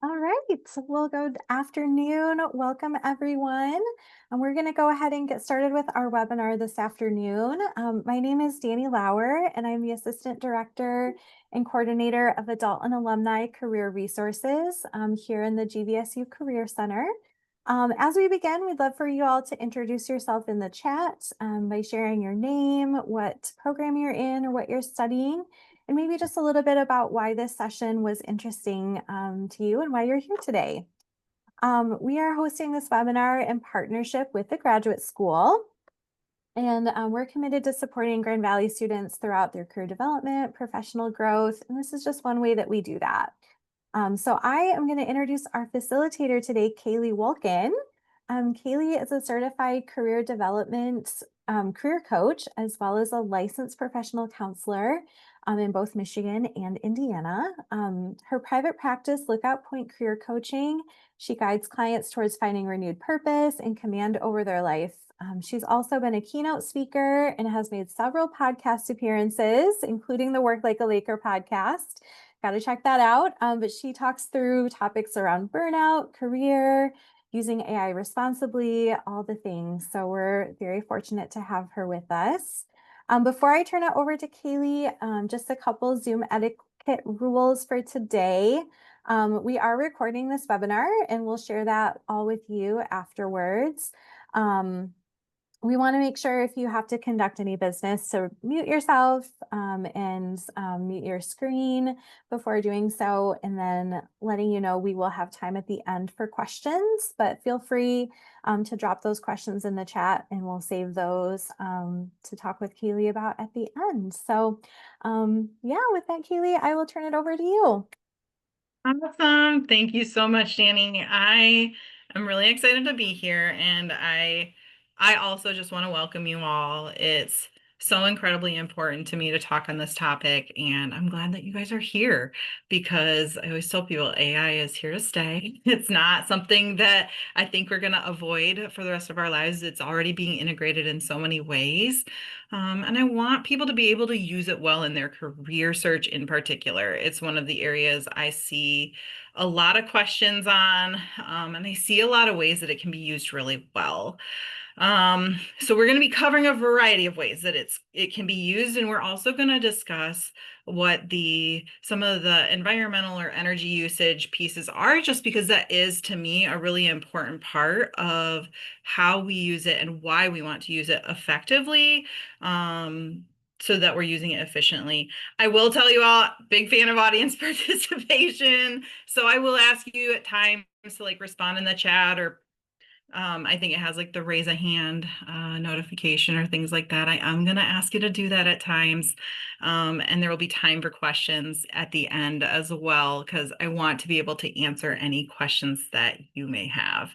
All right, so we'll go afternoon. Welcome, everyone. And we're going to go ahead and get started with our webinar this afternoon. My name is Danny Lauer, and I'm the Assistant Director and Coordinator of Adult and Alumni Career Resources here in the GVSU Career Center. As we begin, we'd love for you all to introduce yourself in the chat by sharing your name, what program you're in, or what you're studying, and maybe just a little bit about why this session was interesting to you and why you're here today. We are hosting this webinar in partnership with the Graduate School, and we're committed to supporting Grand Valley students throughout their career development, professional growth, and this is just one way that we do that. So I am going to introduce our facilitator today, Kaylee Wolkin. Kaylee is a certified career development career coach, as well as a licensed professional counselor in both Michigan and Indiana. Her private practice, Lookout Point Career Coaching, she guides clients towards finding renewed purpose and command over their life. She's also been a keynote speaker and has made several podcast appearances, including the Work Like a Laker podcast. Got to check that out. But she talks through topics around burnout, career, using AI responsibly, all the things. So we're very fortunate to have her with us. Before I turn it over to Kaylee, just a couple Zoom etiquette rules for today. We are recording this webinar and we'll share that all with you afterwards. We want to make sure if you have to conduct any business to mute yourself and mute your screen before doing so, and then letting you know we will have time at the end for questions, but feel free to drop those questions in the chat and we'll save those to talk with Kaylee about at the end. So yeah, with that, Kaylee, I will turn it over to you. Awesome. Thank you so much, Danny. I am really excited to be here, and I also just want to welcome you all. It's so incredibly important to me to talk on this topic, and I'm glad that you guys are here because I always tell people AI is here to stay. It's not something that I think we're going to avoid for the rest of our lives. It's already being integrated in so many ways. And I want people to be able to use it well in their career search in particular. It's one of the areas I see a lot of questions on, and I see a lot of ways that it can be used really well. So we're going to be covering a variety of ways that it can be used, and we're also going to discuss what some of the environmental or energy usage pieces are, just because that is, to me, a really important part of how we use it and why we want to use it effectively. So that we're using it efficiently. I will tell you all, big fan of audience participation. So I will ask you at times to respond in the chat, or I think it has the raise a hand notification or things like that. I'm going to ask you to do that at times. And there will be time for questions at the end as well, because I want to be able to answer any questions that you may have.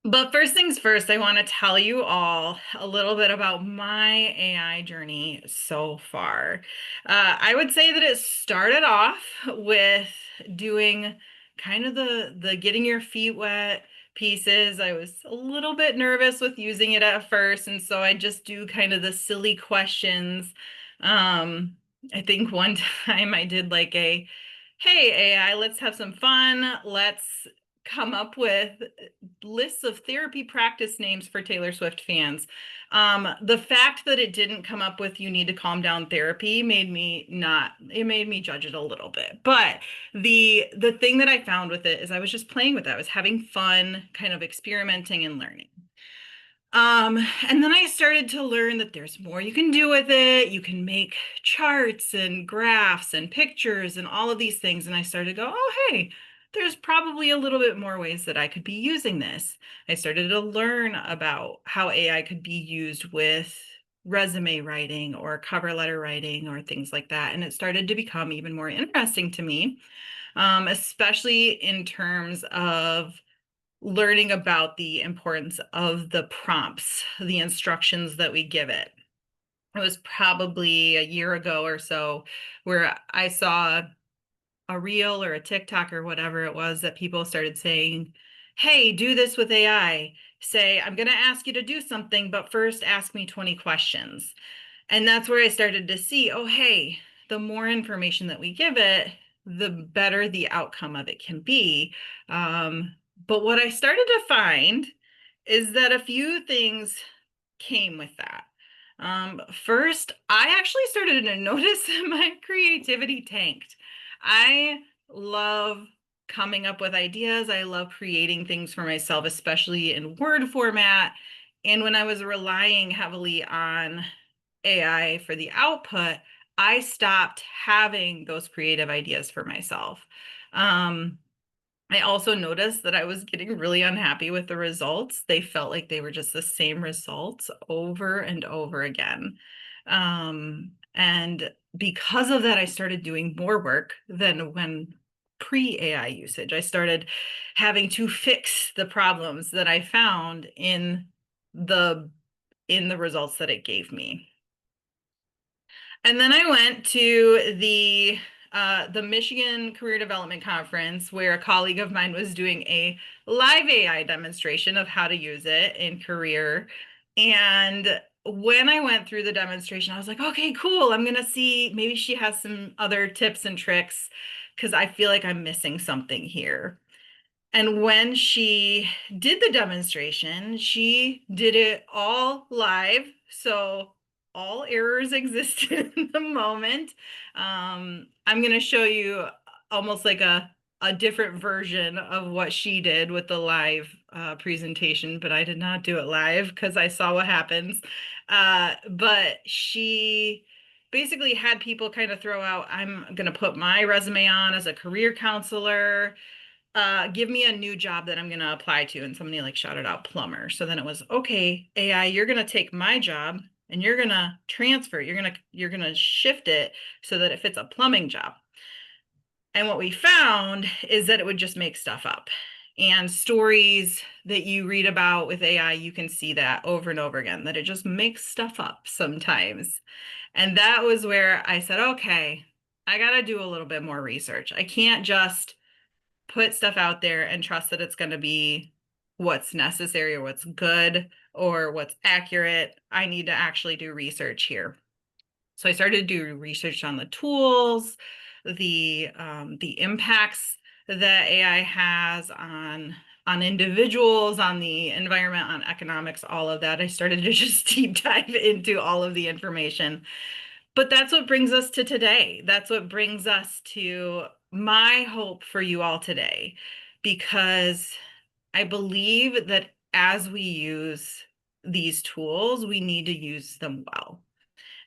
But first things first, I want to tell you all a little bit about my AI journey so far. I would say that it started off with doing kind of the getting your feet wet pieces. I was a little bit nervous with using it at first, and so I just do kind of the silly questions. I think one time I did hey AI, let's have some fun. Let's come up with lists of therapy practice names for Taylor Swift fans. The fact that it didn't come up with "you need to calm down therapy" made me judge it a little bit. But the thing that I found with it is I was just playing with it. I was having fun, kind of experimenting and learning. And then I started to learn that there's more you can do with it. You can make charts and graphs and pictures and all of these things. And I started to go, oh, hey, there's probably a little bit more ways that I could be using this. I started to learn about how AI could be used with resume writing or cover letter writing or things like that. And it started to become even more interesting to me, especially in terms of learning about the importance of the prompts, the instructions that we give it. It was probably a year ago or so where I saw a reel or a TikTok or whatever it was that people started saying, hey, do this with AI. Say, I'm going to ask you to do something, but first ask me 20 questions. And that's where I started to see, oh, hey, the more information that we give it, the better the outcome of it can be. But what I started to find is that a few things came with that. First, I actually started to notice that my creativity tanked. I love coming up with ideas. I love creating things for myself, especially in Word format. And when I was relying heavily on AI for the output, I stopped having those creative ideas for myself. Um, I also noticed that I was getting really unhappy with the results. They felt like they were just the same results over and over again. And because of that, I started doing more work than when pre-AI usage. I started having to fix the problems that I found the in the results that it gave me. And then I went to the Michigan Career Development Conference where a colleague of mine was doing a live AI demonstration of how to use it in career. And when I went through the demonstration, I was like, okay, cool. I'm gonna see maybe she has some other tips and tricks because I feel like I'm missing something here. And when she did the demonstration, she did it all live. So all errors existed in the moment. I'm going to show you almost like a different version of what she did with the live presentation, but I did not do it live because I saw what happens. But she basically had people kind of throw out, I'm going to put my resume on as a career counselor, give me a new job that I'm going to apply to. And somebody like shouted out plumber. So then it was, okay, AI, you're going to take my job and you're going to transfer, you're going to shift it so that it fits a plumbing job. And what we found is that it would just make stuff up. And stories that you read about with AI, you can see that over and over again, that it just makes stuff up sometimes. And that was where I said, okay, I got to do a little bit more research. I can't just put stuff out there and trust that it's going to be what's necessary or what's good or what's accurate. I need to actually do research here. So I started to do research on the tools, the impacts that AI has on individuals, on the environment, on economics, all of that. I started to just deep dive into all of the information. But that's what brings us to today. That's what brings us to my hope for you all today, because I believe that as we use these tools, we need to use them well.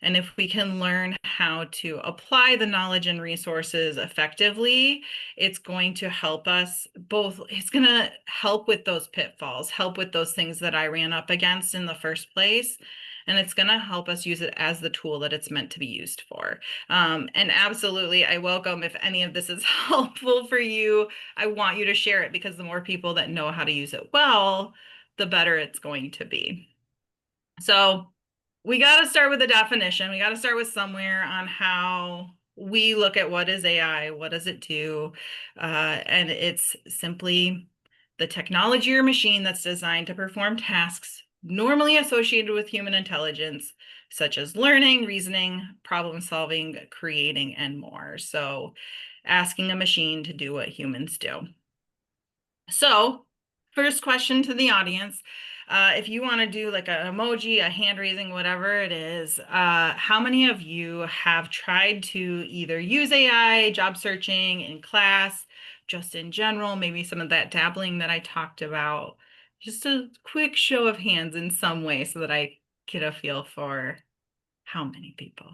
And if we can learn how to apply the knowledge and resources effectively, it's going to help us both. It's going to help with those pitfalls, help with those things that I ran up against in the first place. And it's going to help us use it as the tool that it's meant to be used for. And absolutely, I welcome if any of this is helpful for you. I want you to share it because the more people that know how to use it well, the better it's going to be. So we got to start with a definition. We got to start with somewhere on how we look at what is AI, what does it do? And it's simply the technology or machine that's designed to perform tasks normally associated with human intelligence, such as learning, reasoning, problem solving, creating, and more. So asking a machine to do what humans do. So, first question to the audience. If you want to do like an emoji, a hand raising, whatever it is, how many of you have tried to either use AI, job searching in class, just in general, maybe some of that dabbling that I talked about? Just a quick show of hands in some way so that I get a feel for how many people.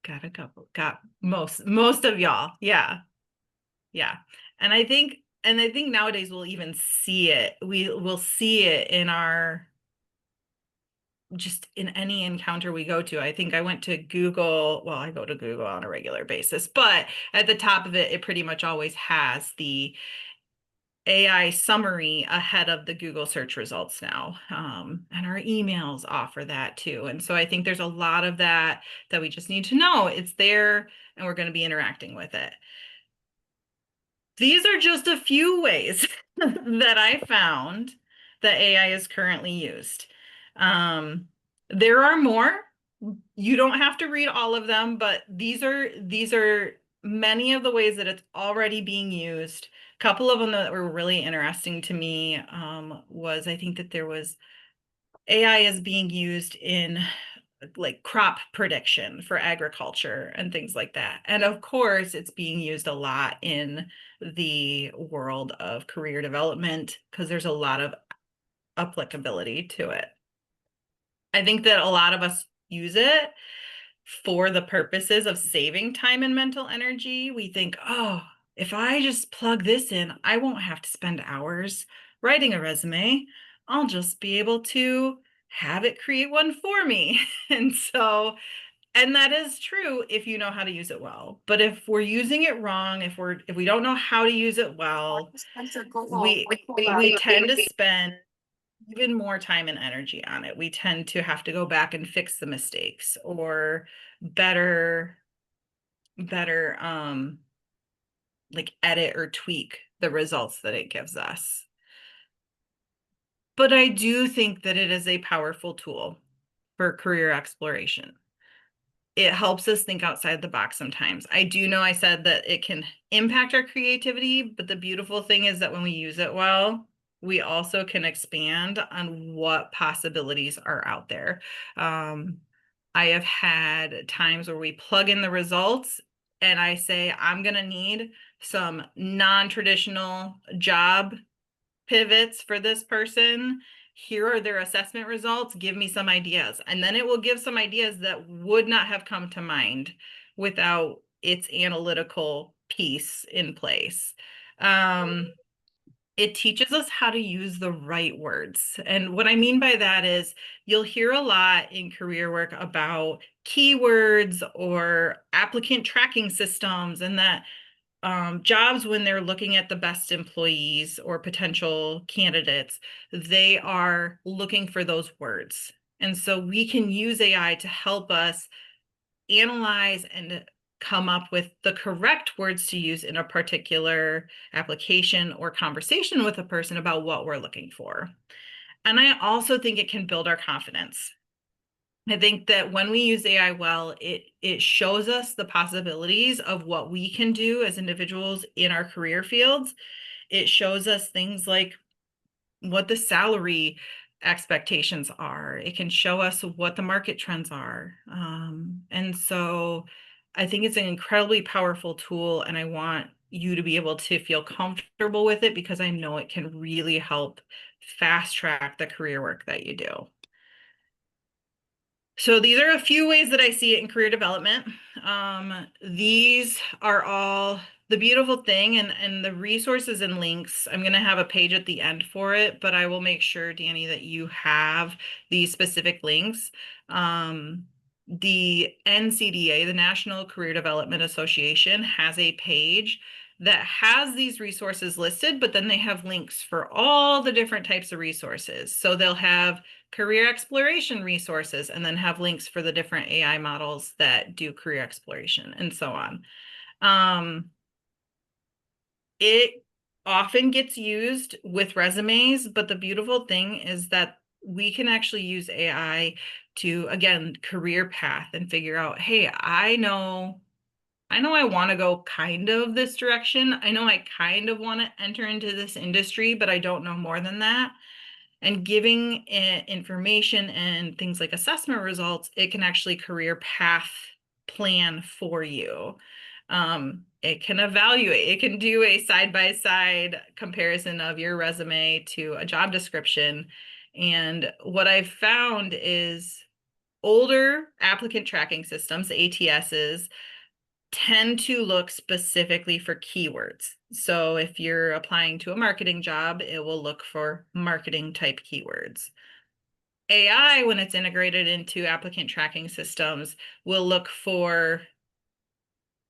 Got a couple, got most of y'all. Yeah. Yeah. And I think nowadays we'll even see it. We will see it in our just in any encounter we go to. I think I went to Google. Well, I go to Google on a regular basis, but at the top of it, it pretty much always has the AI summary ahead of the Google search results now. And our emails offer that too. And so I think there's a lot of that we just need to know. It's there and we're going to be interacting with it. These are just a few ways that I found that AI is currently used. Um, there are more, You don't have to read all of them, but these are many of the ways that it's already being used. A couple of them that were really interesting to me was I think that there was AI is being used in like crop prediction for agriculture and things like that. And of course, it's being used a lot in the world of career development because there's a lot of applicability to it. I think that a lot of us use it for the purposes of saving time and mental energy. We think, oh, if I just plug this in, I won't have to spend hours writing a resume. I'll just be able to have it create one for me. And so, and that is true if you know how to use it well. But if we're using it wrong, if we don't know how to use it well, we tend to spend even more time and energy on it. We tend to have to go back and fix the mistakes or better better like edit or tweak the results that it gives us. But I do think that it is a powerful tool for career exploration. It helps us think outside the box sometimes. I do know I said that it can impact our creativity, but the beautiful thing is that when we use it well, we also can expand on what possibilities are out there. Um, I have had times where we plug in the results and I say, I'm going to need some non-traditional job pivots for this person. Here are their assessment results. Give me some ideas. And then it will give some ideas that would not have come to mind without its analytical piece in place. Um, it teaches us how to use the right words. And what I mean by that is you'll hear a lot in career work about keywords or applicant tracking systems, and that jobs, when they're looking at the best employees or potential candidates, they are looking for those words. And so we can use AI to help us analyze and come up with the correct words to use in a particular application or conversation with a person about what we're looking for. And I also think it can build our confidence. I think that when we use AI well, it shows us the possibilities of what we can do as individuals in our career fields. It shows us things like what the salary expectations are. It can show us what the market trends are. And so I think it's an incredibly powerful tool, and I want you to be able to feel comfortable with it because I know it can really help fast track the career work that you do. So these are a few ways that I see it in career development. These are all the beautiful thing, and the resources and links. I'm going to have a page at the end for it, but I will make sure, Danny, that you have these specific links. The NCDA, the National Career Development Association, has a page that has these resources listed, but then they have links for all the different types of resources. So they'll have career exploration resources and then have links for the different AI models that do career exploration and so on. It often gets used with resumes, but the beautiful thing is that we can actually use AI to, again, career path and figure out, hey, I know I want to go kind of this direction. I know I kind of want to enter into this industry, but I don't know more than that. And giving it information and things like assessment results, it can actually career path plan for you. It can evaluate, it can do a side-by-side comparison of your resume to a job description. And what I've found is older applicant tracking systems, ATSs, tend to look specifically for keywords. So if you're applying to a marketing job, it will look for marketing type keywords. AI, when it's integrated into applicant tracking systems, will look for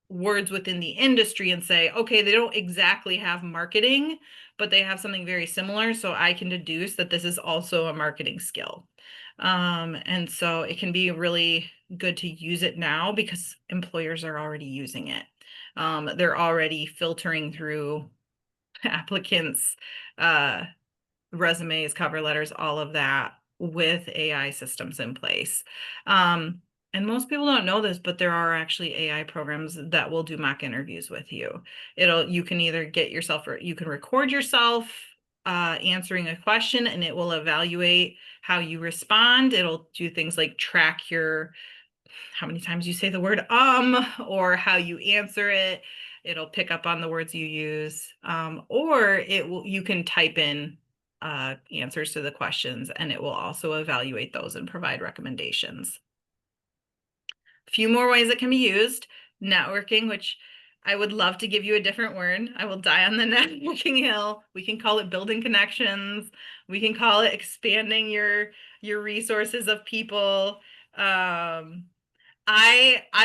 words within the industry and say, okay, they don't exactly have marketing, but they have something very similar. So I can deduce that this is also a marketing skill. And so it can be really good to use it now because employers are already using it. They're already filtering through applicants, resumes, cover letters, all of that with AI systems in place. And most people don't know this, but there are actually AI programs that will do mock interviews with you. You can either get yourself, or you can record yourself answering a question, and it will evaluate how you respond. It'll do things like track how many times you say the word or how you answer it. It'll pick up on the words you use, or you can type in answers to the questions, and it will also evaluate those and provide recommendations. Few more ways it can be used. Networking, which I would love to give you a different word. I will die on the networking hill. We can call it building connections. We can call it expanding your resources of people. I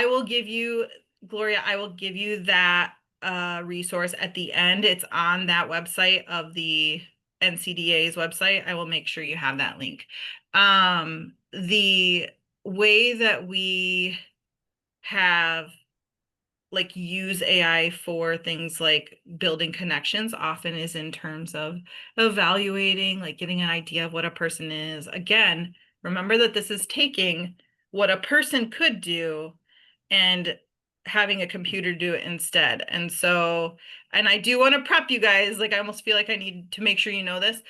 will give you, Gloria, I will give you that resource at the end. It's on that website of the NCDA's website. I will make sure you have that link. The way that we have use AI for things like building connections often is in terms of evaluating, like getting an idea of what a person is. Again, remember that this is taking what a person could do and having a computer do it instead. And I do want to prep you guys, like I almost feel like I need to make sure you know this.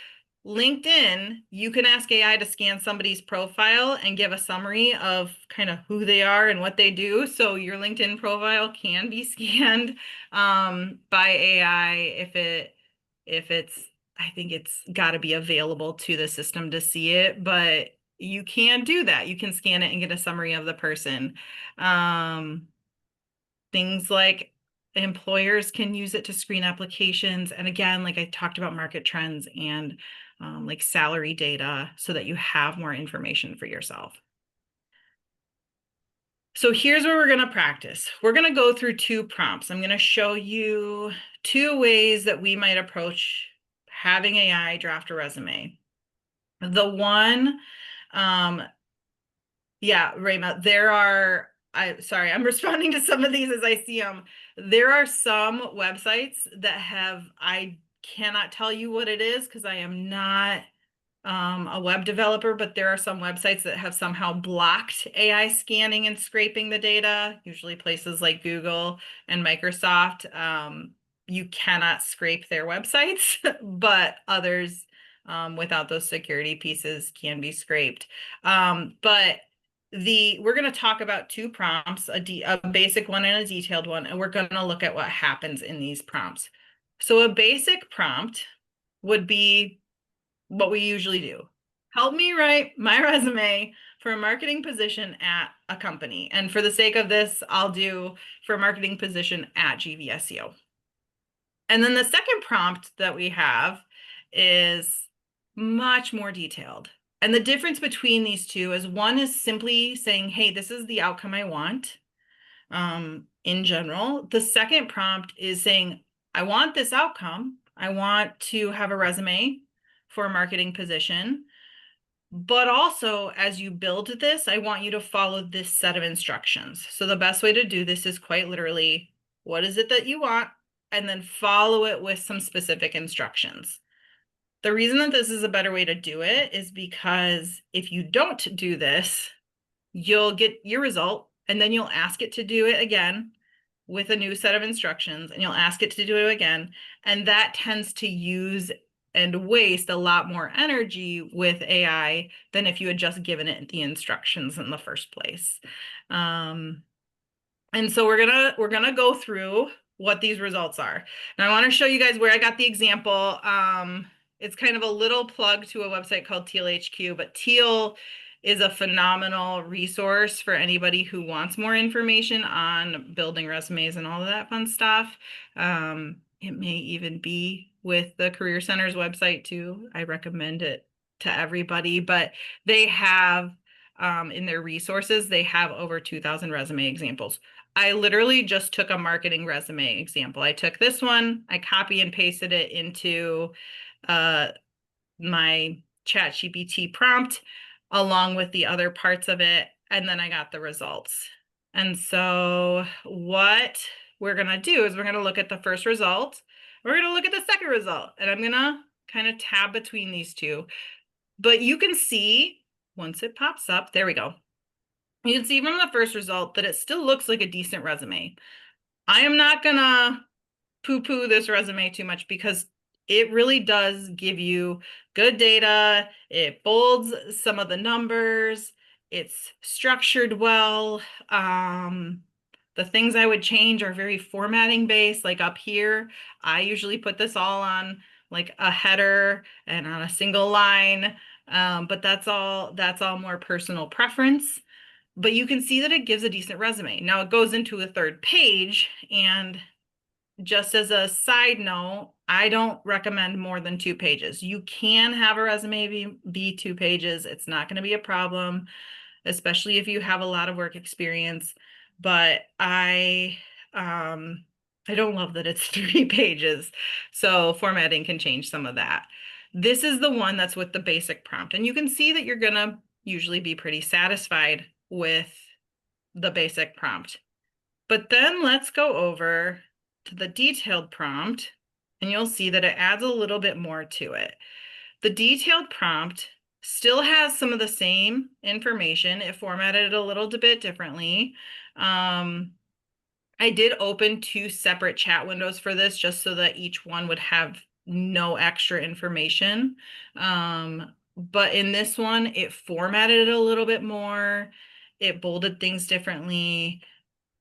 LinkedIn, you can ask AI to scan somebody's profile and give a summary of kind of who they are and what they do. So your LinkedIn profile can be scanned by AI if it's, I think it's got to be available to the system to see it, but you can do that. You can scan it and get a summary of the person. Things like employers can use it to screen applications. And again, like I talked about market trends and like salary data so that you have more information for yourself. So here's where we're going to practice. We're going to go through two prompts. I'm going to show you two ways that we might approach having AI draft a resume. The one, yeah, Rayma, sorry, I'm responding to some of these as I see them. There are some websites I cannot tell you what it is because I am not a web developer, but there are some websites that have somehow blocked AI scanning and scraping the data, usually places like Google and Microsoft. You cannot scrape their websites, but others without those security pieces can be scraped. But we're going to talk about two prompts, a basic one and a detailed one, and we're going to look at what happens in these prompts. So a basic prompt would be what we usually do. Help me write my resume for a marketing position at a company. And for the sake of this, I'll do for a marketing position at GVSEO. And then the second prompt that we have is much more detailed. And the difference between these two is one is simply saying, hey, this is the outcome I want in general. The second prompt is saying, I want this outcome. I want to have a resume for a marketing position. But also, as you build this, I want you to follow this set of instructions. So the best way to do this is quite literally, what is it that you want? And then follow it with some specific instructions. The reason that this is a better way to do it is because if you don't do this, you'll get your result and then you'll ask it to do it again with a new set of instructions, and you'll ask it to do it again. And that tends to use and waste a lot more energy with AI than if you had just given it the instructions in the first place. And so we're gonna go through what these results are. Now I want to show you guys where I got the example. It's kind of a little plug to a website called TealHQ, but Teal is a phenomenal resource for anybody who wants more information on building resumes and all of that fun stuff. It may even be with the Career Center's website too. I recommend it to everybody, but they have in their resources, they have over 2,000 resume examples. I literally just took a marketing resume example. I took this one, I copy and pasted it into my ChatGPT prompt along with the other parts of it, and then I got the results. And so what we're going to do is we're going to look at the first result. We're going to look at the second result, and I'm going to kind of tab between these two. But you can see once it pops up, there we go. you can see from the first result that it still looks like a decent resume. I am not gonna poo-poo this resume too much because it really does give you good data. It bolds some of the numbers. It's structured well. The things I would change are very formatting based. Like up here, I usually put this all on like a header and on a single line. But that's all more personal preference. But you can see that it gives a decent resume. Now it goes into a third page, and just as a side note, I don't recommend more than 2 pages. You can have a resume be 2 pages. It's not going to be a problem, especially if you have a lot of work experience. But I don't love that it's 3 pages. So formatting can change some of that. This is the one that's with the basic prompt. And you can see that you're going to usually be pretty satisfied with the basic prompt. But then let's go over to the detailed prompt, and you'll see that it adds a little bit more to it. The detailed prompt still has some of the same information. It formatted it a little bit differently. I did open 2 separate chat windows for this just so that each one would have no extra information. But in this one, it formatted it a little bit more. It bolded things differently.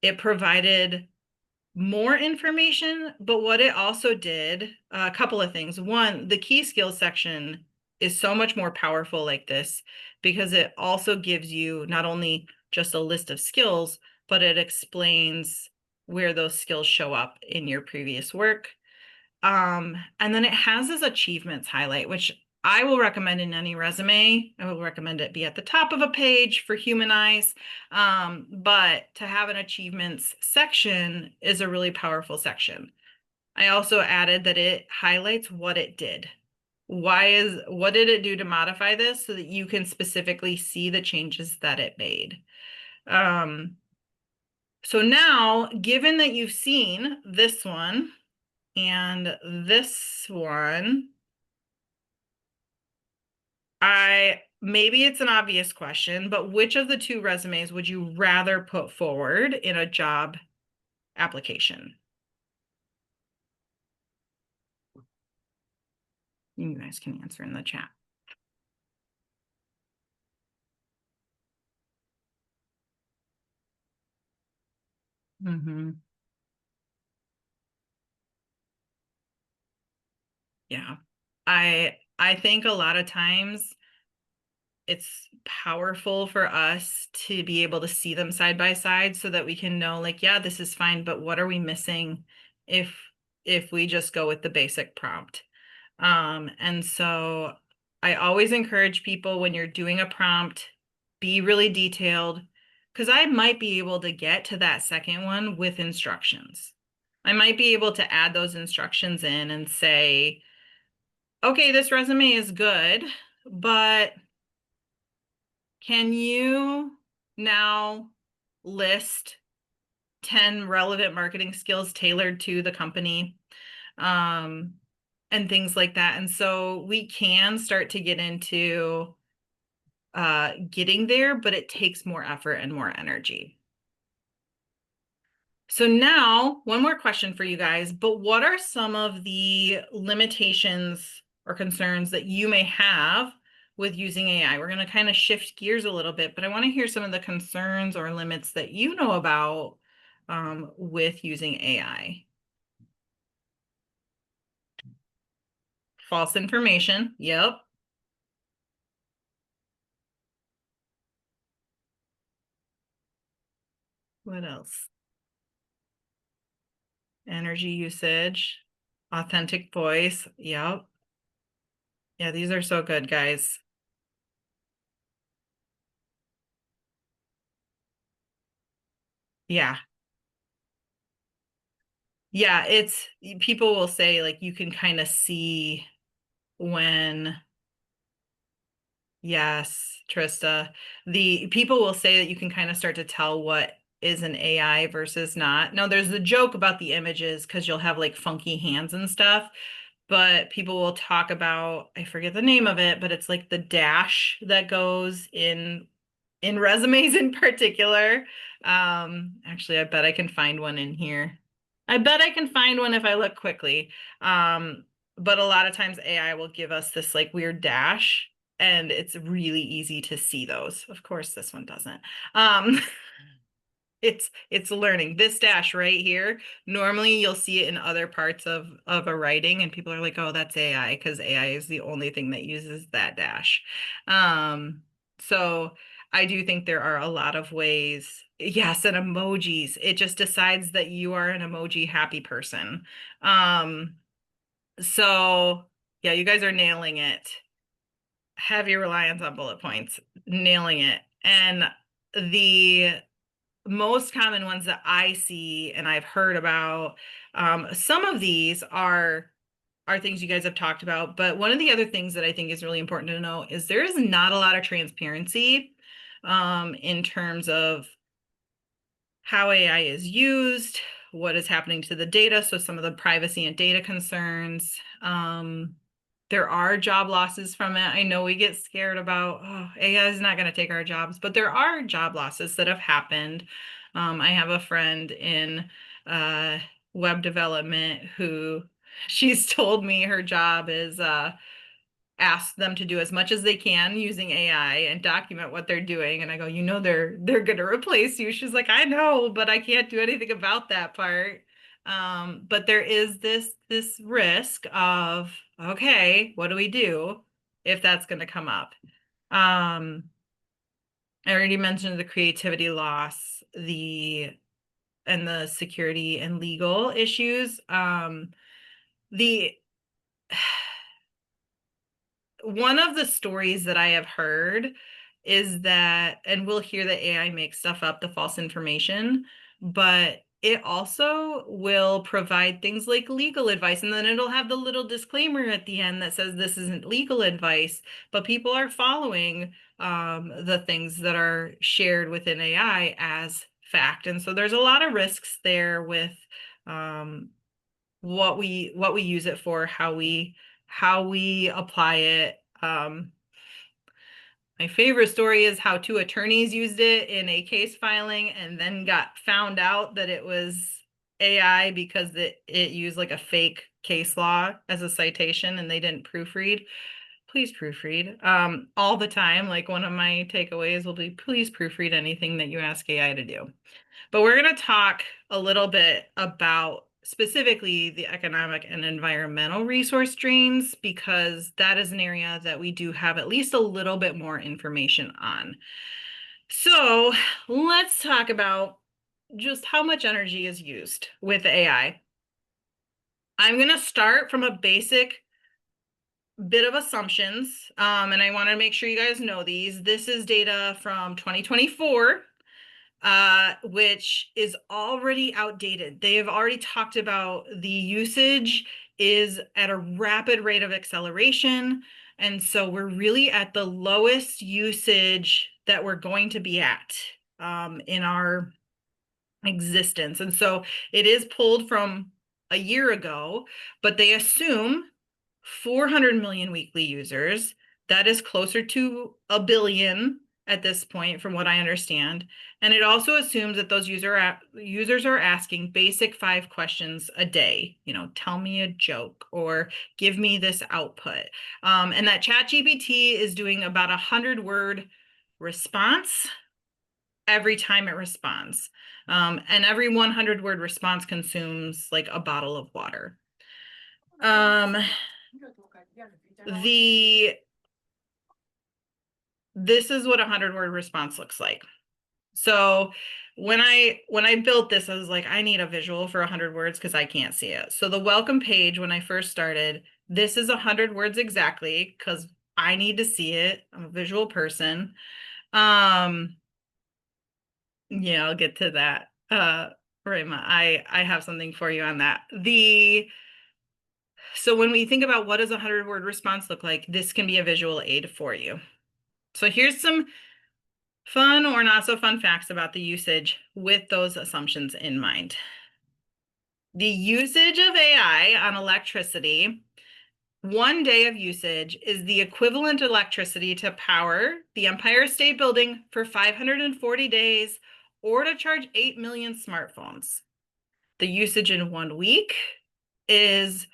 It provided more information, but what it also did, a couple of things. One, the key skills section is so much more powerful like this because it also gives you not only just a list of skills, but it explains where those skills show up in your previous work. And then it has this achievements highlight, which I will recommend in any resume. I will recommend it be at the top of a page for human eyes. But to have an achievements section is a really powerful section. I also added that it highlights what it did. What did it do to modify this so that you can specifically see the changes that it made? So now, given that you've seen this one and this one, maybe it's an obvious question, but which of the 2 resumes would you rather put forward in a job application? You guys can answer in the chat. Yeah. I think a lot of times it's powerful for us to be able to see them side by side so that we can know, like, yeah, this is fine, but what are we missing if we just go with the basic prompt? And so I always encourage people, when you're doing a prompt, be really detailed, because I might be able to get to that second one with instructions. I might be able to add those instructions in and say, okay, this resume is good, but can you now list 10 relevant marketing skills tailored to the company? And things like that. And so we can start to get into getting there, but it takes more effort and more energy. So now, one more question for you guys, but what are some of the limitations or concerns that you may have with using AI? We're going to kind of shift gears a little bit, but I want to hear some of the concerns or limits that you know about with using AI. False information. Yep. What else? Energy usage, authentic voice. Yep. Yeah, these are so good, guys. Yeah. Yeah, it's people will say like you can kind of see when, yes, Trista, the people will say that you can kind of start to tell what is an AI versus not. Now, there's the joke about the images because you'll have like funky hands and stuff, but people will talk about, I forget the name of it, but it's like the dash that goes in in resumes in particular. Actually, I bet I can find one in here. I bet I can find one if I look quickly. But a lot of times AI will give us this like weird dash, and it's really easy to see those. Of course, this one doesn't. Um, it's learning. This dash right here, normally you'll see it in other parts of a writing, and people are like, oh, that's AI, because AI is the only thing that uses that dash. So I do think there are a lot of ways. Yes, and emojis. It just decides that you are an emoji happy person. Um, so yeah, you guys are nailing it. Heavy reliance on bullet points, nailing it. And the most common ones that I see and I've heard about, some of these are things you guys have talked about, but one of the other things that I think is really important to know is there is not a lot of transparency in terms of how AI is used, what is happening to the data, so some of the privacy and data concerns. There are job losses from it. I know we get scared about, oh, AI is not going to take our jobs, but there are job losses that have happened. I have a friend in uh, web development who she's told me her job is ask them to do as much as they can using AI and document what they're doing. And I go, they're gonna replace you. She's like, I know, but I can't do anything about that part. But there is this risk of, okay, what do we do if that's gonna come up? I already mentioned the creativity loss, the security and legal issues. The One of the stories that I have heard is that, and we'll hear that AI makes stuff up, the false information, but it also will provide things like legal advice. And then it'll have the little disclaimer at the end that says this isn't legal advice, but people are following the things that are shared within AI as fact. And so there's a lot of risks there with um, what we use it for, how we apply it. My favorite story is how two attorneys used it in a case filing and then got found out that it was AI because it used like a fake case law as a citation and they didn't proofread. Please proofread. All the time, like one of my takeaways will be please proofread anything that you ask AI to do. But we're going to talk a little bit about specifically the economic and environmental resource drains, because that is an area that we do have at least a little bit more information on. So let's talk about just how much energy is used with AI. I'm going to start from a basic bit of assumptions, and I want to make sure you guys know these. This is data from 2024. Which is already outdated. They have already talked about the usage is at a rapid rate of acceleration. And so we're really at the lowest usage that we're going to be at in our existence. And so it is pulled from a year ago, but they assume 400 million weekly users. That is closer to a billion at this point, from what I understand. And it also assumes that those users are asking basic 5 questions a day. Tell me a joke or give me this output. And that ChatGPT is doing about 100-word response every time it responds. And every 100-word response consumes like a bottle of water. This is what a 100-word response looks like. So when I built this, I was like, I need a visual for 100 words because I can't see it. So the welcome page, when I first started, this is 100 words exactly because I need to see it. I'm a visual person. Yeah, I'll get to that. Rima, I have something for you on that. So when we think about what does a 100-word response look like, this can be a visual aid for you. So here's some fun or not so fun facts about the usage with those assumptions in mind. The usage of AI on electricity 1 day of usage is the equivalent electricity to power the Empire State Building for 540 days or to charge 8 million smartphones. The usage in 1 week is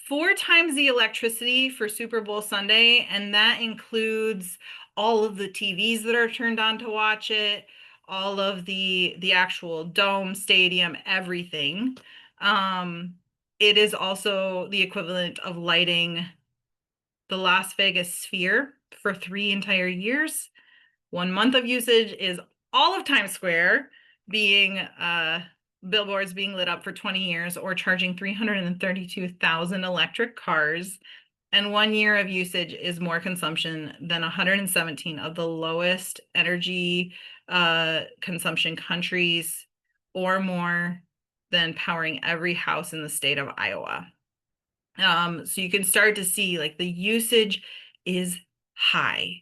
4 times the electricity for Super Bowl Sunday, and that includes all of the TVs that are turned on to watch it, all of the actual dome, stadium, everything. Um, it is also the equivalent of lighting the Las Vegas Sphere for 3 entire years. 1 month of usage is all of Times Square being billboards being lit up for 20 years or charging 332,000 electric cars. And 1 year of usage is more consumption than 117 of the lowest energy consumption countries, or more than powering every house in the state of Iowa. So you can start to see like the usage is high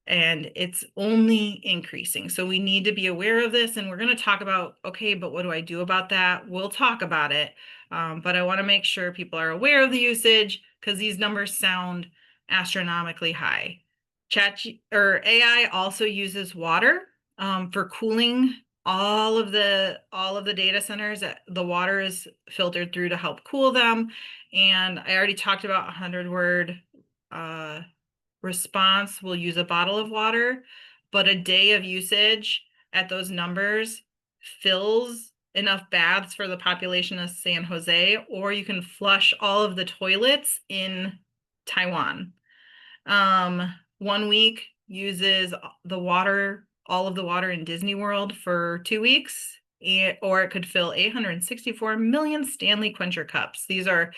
and it's only increasing. So we need to be aware of this, and we're going to talk about, okay, but what do I do about that? We'll talk about it. But I want to make sure people are aware of the usage because these numbers sound astronomically high. AI also uses water for cooling all of the data centers. The water is filtered through to help cool them. And I already talked about 100-word response will use a bottle of water, but a day of usage at those numbers fills enough baths for the population of San Jose, or you can flush all of the toilets in Taiwan. 1 week uses the water, all of the water in Disney World for 2 weeks, or it could fill 864 million Stanley Quencher cups. These are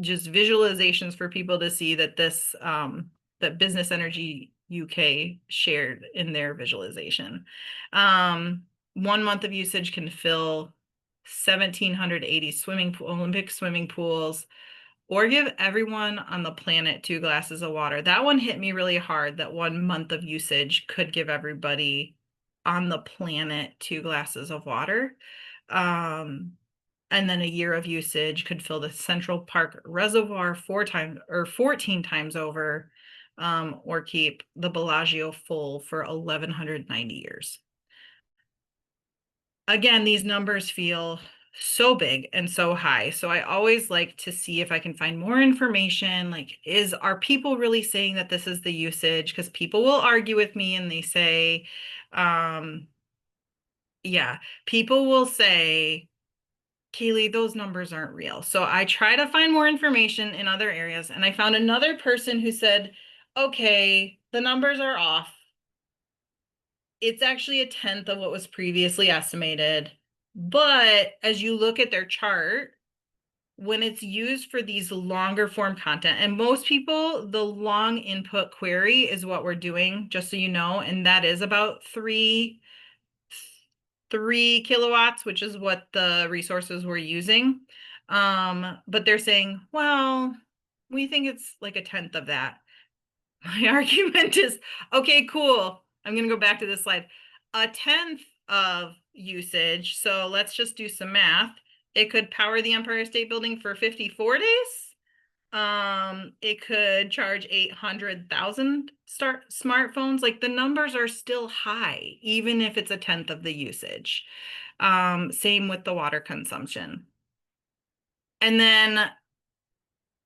just visualizations for people to see that that Business Energy UK shared in their visualization. 1 month of usage can fill 1,780 Olympic swimming pools, or give everyone on the planet 2 glasses of water. That one hit me really hard, that 1 month of usage could give everybody on the planet 2 glasses of water. And then a year of usage could fill the Central Park Reservoir 14 times over, or keep the Bellagio full for 1,190 years. Again, these numbers feel so big and so high. So I always like to see if I can find more information. Like, are people really saying that this is the usage? Because people will argue with me and they say, yeah, people will say, Kaylee, those numbers aren't real. So I try to find more information in other areas. And I found another person who said, okay, the numbers are off. It's actually a tenth of what was previously estimated. But as you look at their chart, when it's used for these longer form content, and most people, the long input query is what we're doing, just so you know, and that is about 3 kilowatts, which is what the resources we're using. But they're saying, well, we think it's like a tenth of that. My argument is, okay, cool. I'm going to go back to this slide. A tenth of usage. So let's just do some math. It could power the Empire State Building for 54 days. It could charge 800,000 smartphones. Like, the numbers are still high, even if it's a tenth of the usage. Same with the water consumption. And then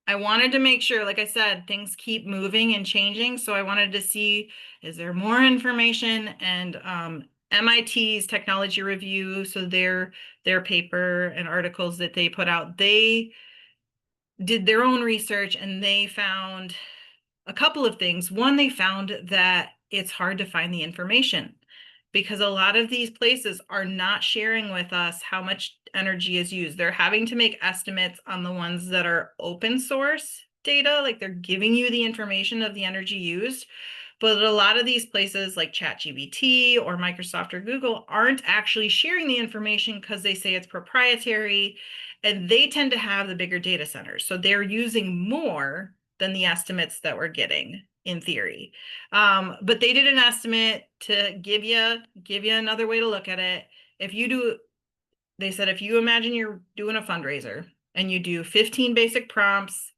I wanted to make sure, like I said, things keep moving and changing. So I wanted to see, is there more information? And MIT's Technology Review, so their paper and articles that they put out, they did their own research and they found a couple of things. One, they found that it's hard to find the information because a lot of these places are not sharing with us how much energy is used. They're having to make estimates on the ones that are open source data, like they're giving you the information of the energy used. But a lot of these places like ChatGPT or Microsoft or Google aren't actually sharing the information because they say it's proprietary, and they tend to have the bigger data centers. So they're using more than the estimates that we're getting in theory. But they did an estimate to give you another way to look at it. They said, if you imagine you're doing a fundraiser and you do 15 basic prompts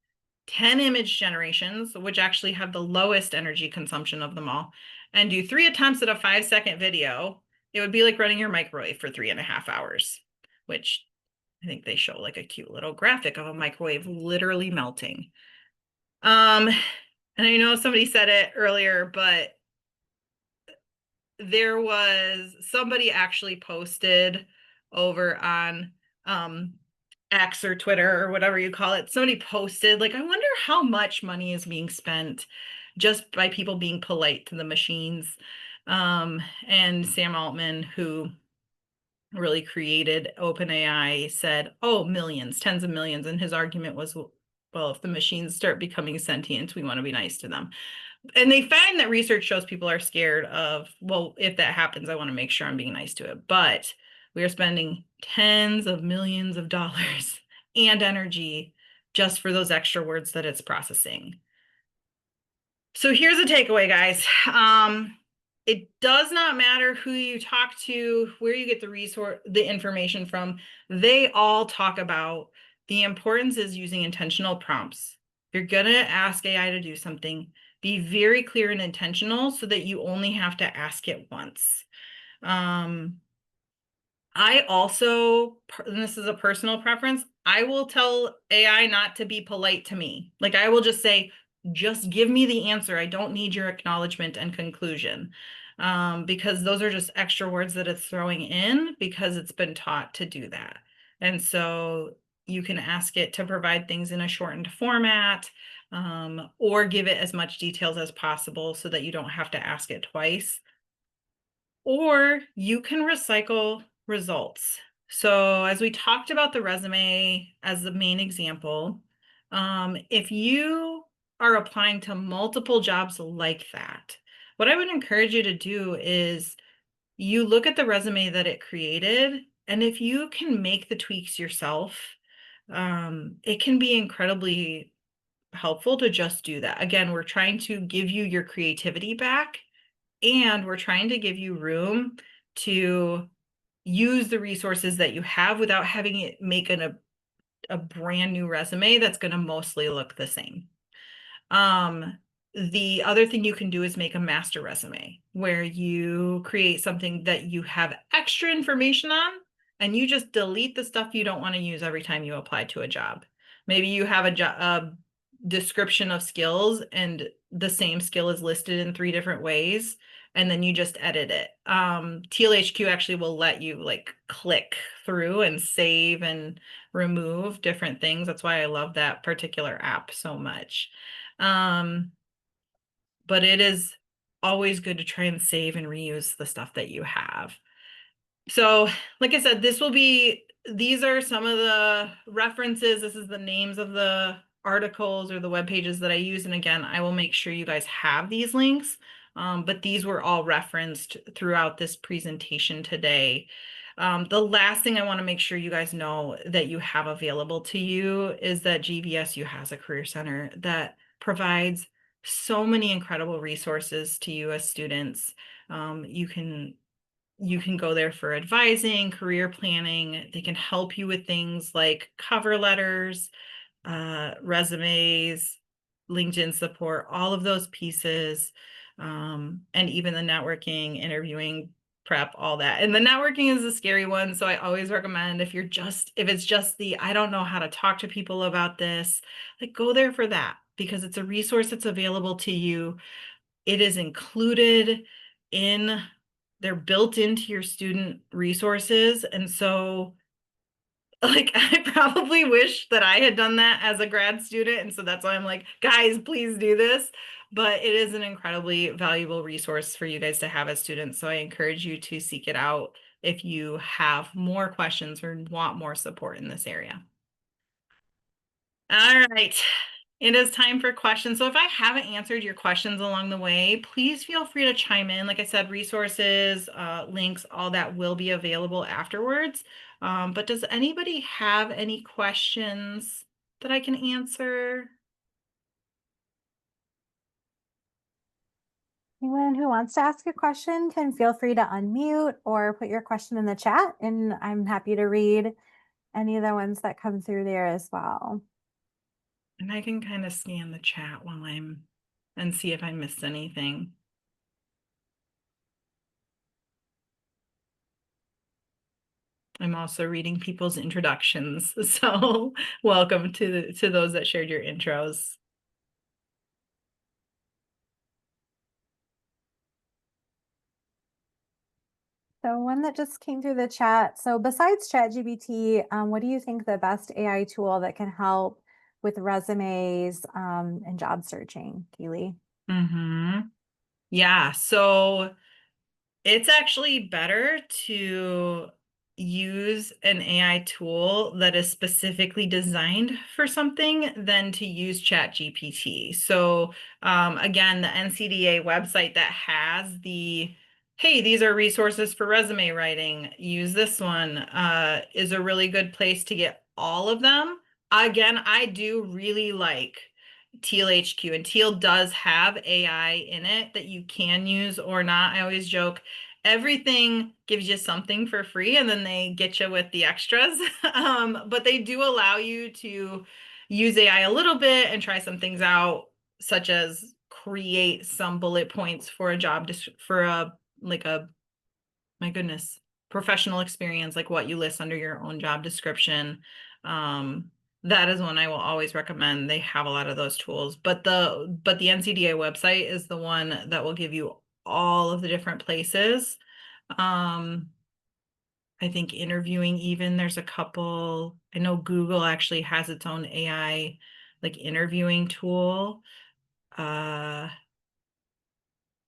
10 image generations, which actually have the lowest energy consumption of them all, and do 3 attempts at a 5-second video, it would be like running your microwave for 3.5 hours, which I think they show like a cute little graphic of a microwave literally melting. And I know somebody said it earlier, but there was somebody actually posted over on X or Twitter or whatever you call it. Somebody posted, like, I wonder how much money is being spent just by people being polite to the machines. And Sam Altman, who really created OpenAI, said, oh, millions, tens of millions. And his argument was, well, if the machines start becoming sentient, we want to be nice to them. And they find that research shows people are scared of, well, if that happens, I want to make sure I'm being nice to it. But we are spending tens of millions of dollars and energy just for those extra words that it's processing. So here's a takeaway, guys. It does not matter who you talk to, where you get the information from. They all talk about the importance is using intentional prompts. If you're gonna ask AI to do something, be very clear and intentional so that you only have to ask it once. I also, and this is a personal preference, I will tell AI not to be polite to me. Like I will just say, just give me the answer. I don't need your acknowledgement and conclusion. Because those are just extra words that it's throwing in because it's been taught to do that. And so you can ask it to provide things in a shortened format, or give it as much details as possible so that you don't have to ask it twice. Or you can recycle results. So as we talked about the resume as the main example, if you are applying to multiple jobs like that, what I would encourage you to do is you look at the resume that it created, and if you can make the tweaks yourself, it can be incredibly helpful to just do that. Again, we're trying to give you your creativity back, and we're trying to give you room to use the resources that you have without having it make a brand new resume that's going to mostly look the same. The other thing you can do is make a master resume where you create something that you have extra information on and you just delete the stuff you don't want to use every time you apply to a job. Maybe you have a description of skills and the same skill is listed in 3 different ways, and then you just edit it. TLHQ actually will let you like click through and save and remove different things. That's why I love that particular app so much. But it is always good to try and save and reuse the stuff that you have. So, like I said, these are some of the references. This is the names of the articles or the web pages that I use. And again, I will make sure you guys have these links. But these were all referenced throughout this presentation today. The last thing I want to make sure you guys know that you have available to you is that GVSU has a career center that provides so many incredible resources to you as students. You can go there for advising, career planning. They can help you with things like cover letters, resumes, LinkedIn support, all of those pieces, and even the networking, interviewing, prep, all that. And the networking is a scary one. So I always recommend if it's just the, I don't know how to talk to people about this, like go there for that because it's a resource that's available to you. It is included in, they're built into your student resources. And so like I probably wish that I had done that as a grad student. And so that's why I'm like, guys, please do this. But it is an incredibly valuable resource for you guys to have as students. So I encourage you to seek it out if you have more questions or want more support in this area. All right. It is time for questions. So if I haven't answered your questions along the way, please feel free to chime in. Like I said, resources, links, all that will be available afterwards. But does anybody have any questions that I can answer? Anyone who wants to ask a question can feel free to unmute or put your question in the chat, and I'm happy to read any of the ones that come through there as well. And I can kind of scan the chat and see if I missed anything. I'm also reading people's introductions. So welcome to those that shared your intros. So one that just came through the chat. So besides ChatGPT, what do you think the best AI tool that can help with resumes and job searching, Keely? Yeah, so it's actually better to use an AI tool that is specifically designed for something than to use ChatGPT. So, again, the NCDA website that has hey, these are resources for resume writing, use this one, is a really good place to get all of them. Again, I do really like Teal HQ, and Teal does have AI in it that you can use or not. I always joke everything gives you something for free and then they get you with the extras. But they do allow you to use AI a little bit and try some things out, such as create some bullet points for a for a like a my goodness, professional experience, like what you list under your own job description. That is one I will always recommend. They have a lot of those tools, but the NCDA website is the one that will give you all of the different places. Um, I think interviewing even there's a couple. I know Google actually has its own AI like interviewing tool. Uh,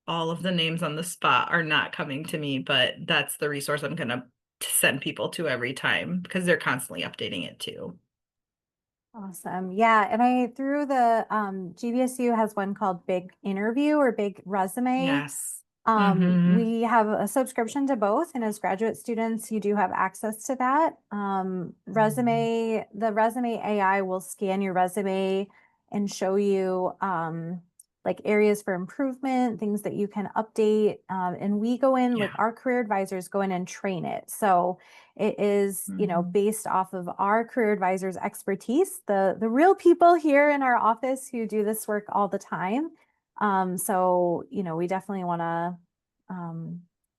all of the names on the spot are not coming to me, but that's the resource I'm gonna send people to every time because they're constantly updating it too. Awesome. Yeah. And I through the GVSU has one called Big Interview or Big Resume. Yes. Mm-hmm. We have a subscription to both, and as graduate students, you do have access to that. The resume AI will scan your resume and show you like areas for improvement, things that you can update. And we go in, like Yeah. our career advisors go in and train it. So it is, Mm-hmm. based off of our career advisors' expertise, the real people here in our office who do this work all the time. So, we definitely want to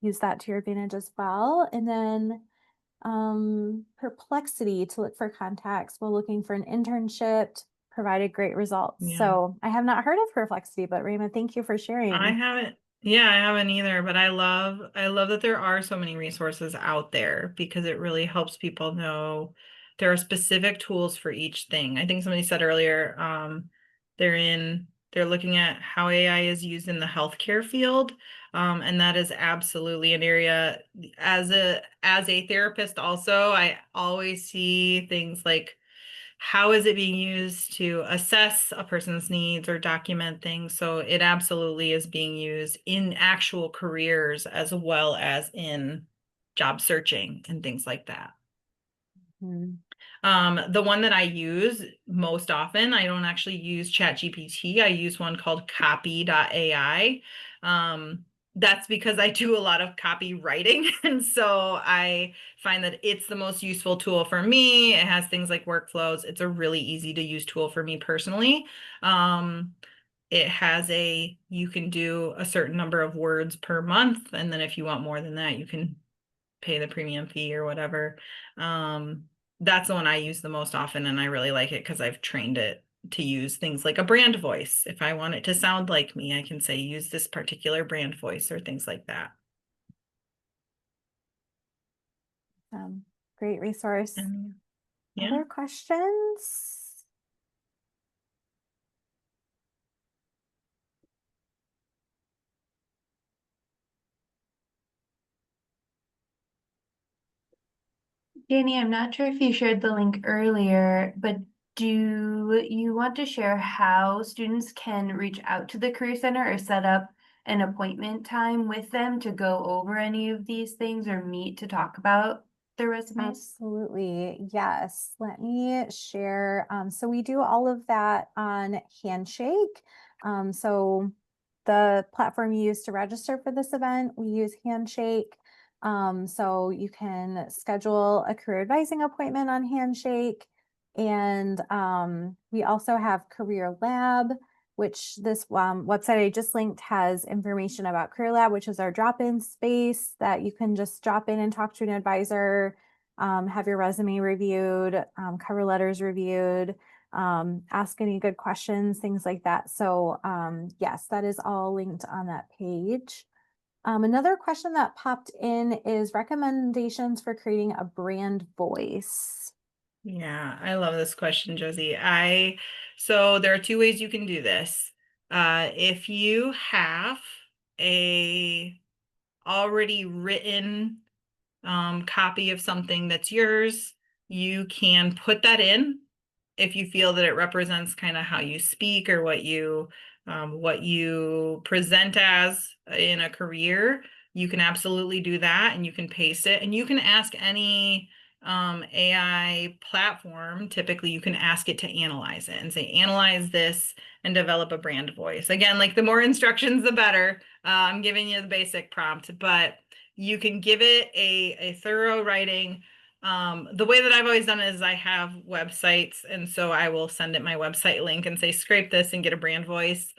use that to your advantage as well. And then Perplexity to look for contacts while looking for an internship provided great results. Yeah. So I have not heard of Perplexity, but Raymond, thank you for I sharing. haven't, yeah, I haven't either, but I love that there are so many resources out there because it really helps people know there are specific tools for each thing. I think somebody said earlier, they're looking at how AI is used in the healthcare field. And that is absolutely an area as a therapist also, I always see things like how is it being used to assess a person's needs or document things? So it absolutely is being used in actual careers as well as in job searching and things like that. Mhm. The one that I use most often, I don't actually use ChatGPT. I use one called copy.ai. That's because I do a lot of copywriting. And so I find that it's the most useful tool for me. It has things like workflows. It's a really easy to use tool for me personally. Um, you can do a certain number of words per month. And then if you want more than that, you can pay the premium fee or whatever. Um, that's the one I use the most often, and I really like it because I've trained it to use things like a brand voice. If I want it to sound like me, I can say use this particular brand voice or things like that. Um, Great resource. And yeah. Other questions? Danny, I'm not sure if you shared the link earlier, but do you want to share how students can reach out to the Career Center or set up an appointment time with them to go over any of these things or meet to talk about their resumes? Absolutely. Yes. Let me share. So we do all of that on Handshake. So the platform you use to register for this event, we use Handshake. So you can schedule a career advising appointment on Handshake. And we also have Career Lab, which this website I just linked has information about Career Lab, which is our drop-in space that you can just drop in and talk to an advisor, have your resume reviewed, cover letters reviewed, ask any good questions, things like that. So yes, that is all linked on that page. Another question that popped in is recommendations for creating a brand voice. Yeah, I love this question, Josie. So there are two ways you can do this. If you have a already written copy of something that's yours, you can put that in if you feel that it represents kind of how you speak or what you present as in a career. You can absolutely do that, and you can paste it, and you can ask any AI platform. Typically, you can ask it to analyze it and say, analyze this and develop a brand voice. Again, like the more instructions, the better. I'm giving you the basic prompt, but you can give it a thorough writing. The way that I've always done it is I have websites, and so I will send it my website link and say, scrape this and get a brand voice.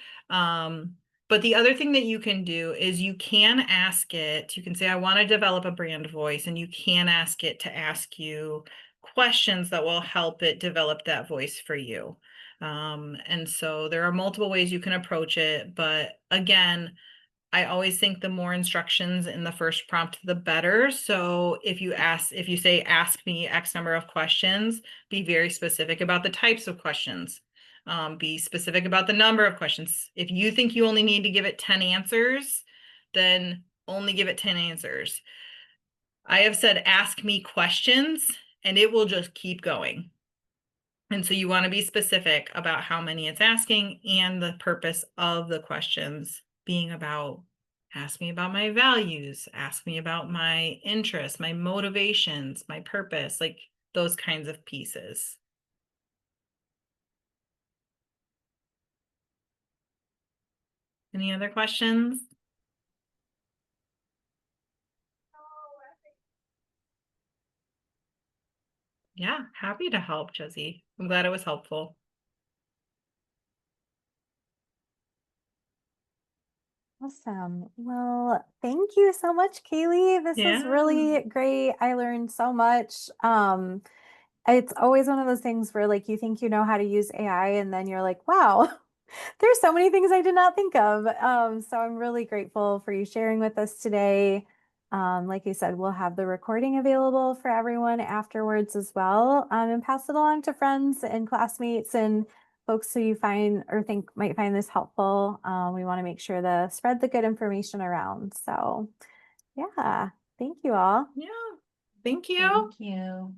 But the other thing that you can do is you can ask it, you can say, I want to develop a brand voice, and you can ask it to ask you questions that will help it develop that voice for you. And so there are multiple ways you can approach it, but again, I always think the more instructions in the first prompt, the better. So if you say, ask me X number of questions, be very specific about the types of questions. Be specific about the number of questions. If you think you only need to give it 10 answers, then only give it 10 answers. I have said, ask me questions, and it will just keep going. And so you want to be specific about how many it's asking and the purpose of the questions being about, ask me about my values, ask me about my interests, my motivations, my purpose, like those kinds of pieces. Any other questions? Yeah, happy to help, Josie. I'm glad it was helpful. Awesome. Well, thank you so much, Kaylee. This was Yeah. really great. I learned so much. It's always one of those things where like you think you know how to use AI and then you're like, wow, there's so many things I did not think of. So I'm really grateful for you sharing with us today. Like you said, we'll have the recording available for everyone afterwards as well, and pass it along to friends and classmates and folks who you find or think might find this helpful. We want to make sure to spread the good information around. So yeah, thank you all. Yeah. Thank you. Thank you.